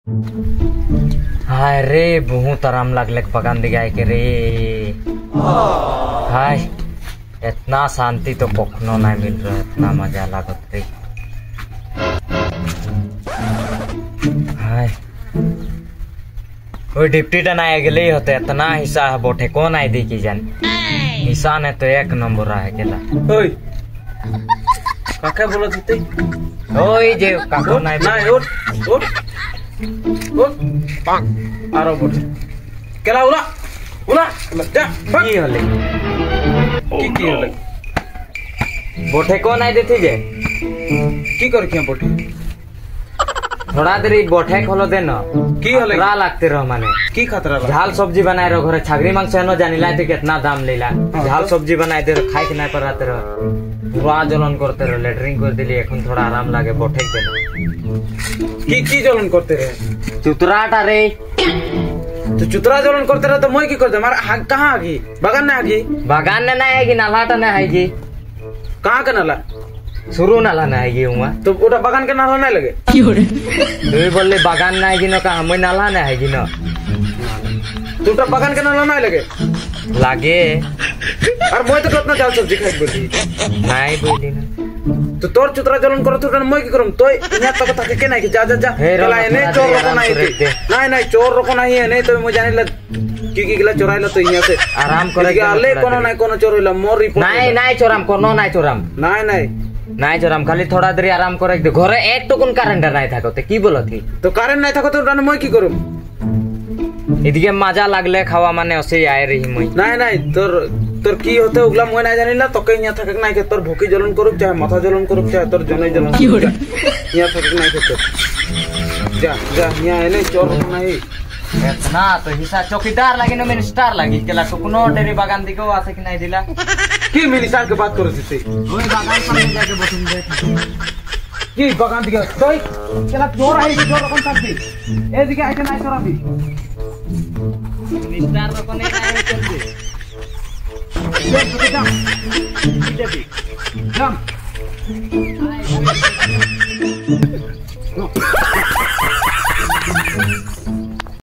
हाय रे बहुत आराम लागले बगान दिखाई के रे। हाय इतना शांति तो कखनो नहीं मिल रहा, इतना मजा लागत रे। हाय वो डिप्टी टन आए गले होते इतना हिस्सा है बोठे कौन आई दी की जान हिस्सा ने तो एक नंबर रहा गेला। ओए काका बोलत होते ओए जे काको नहीं ना उठ उठ उठ पांग आरो बोट केला उला उला जा की होले की होले बोठे कौन आई देती जे की कर के बोटे थोड़ा देरी बोठे खोलो देना की होले खतरा लागते रह माने की खतरा झाल सब्जी बनाए रहो घरे छागरी मांग से न जानिला तो कितना दाम लेला झाल सब्जी बनाए दे खाए के नहीं पराते रह पूरा जलन करते रह लेटरिंग कर दिली এখন थोड़ा आराम लागे बोठे देना की जलन करते रहे चुतराटा रे तो चुतरा जलन करते रहे तो मैं की करते हमारा कहाँ आगी बगान में आगी बागान ने नहीं आएगी नालाटा नहीं आएगी कहाँ का नाला शुरू नाला नहीं आएगी हुआ तो उटा बगान के नाला नहीं लगे तू बोले बागान नहीं आएगी ना कहा मैं नाला नहीं आएगी ना तो उटा बगान के नाला नहीं लगे लागे और मैं तो कितना जाल सब्जी खाई बोली नहीं बोली ना तो तोर चुतरा जलन करो तो मैं की करूं तो यहां तक तक के नहीं जा जा जा केला है नहीं चोर रोको नहीं नहीं नहीं चोर रोको नहीं है नहीं तो मैं जाने लग की गिला चोराइला तो यहां से आराम करे अल्ले कोनो नहीं कोनो चोरइला मोर रिपोर्ट नहीं नहीं चोराम कोनो नहीं चोराम नहीं नहीं नहीं चोराम खाली थोड़ा देरी आराम करे घरे एक टुकुन कारेंट नहीं थाकोते की बोलती तो कारेंट नहीं थाको तो मैं की करूं इदिके मजा लागले खावा माने ओसे आए रही मुई नहीं नहीं तोर तोर की होते उगला मैं नहीं जानिला तो कहीं यहां थकक नहीं के तोर भूखी जलन करू चाहे माथा जलन करू चाहे तोर जनै जलन यहां थकक नहीं के जा जा यहां नहीं चोर नहीं इतना तो हिस्सा चौकीदार लगे ना मिनिस्टर लगी केला टुकनो डेरी बागान दिको आसे कि नहीं दिला की मिनिस्टर के बात करो सिते ओए बागान पर जाके बसुन दे की बागान दिके तोय केला चोर है चोर रकम सब दी ए दिके आके नहीं चोरा दी मिनिस्टर रो कोने आए चलते जम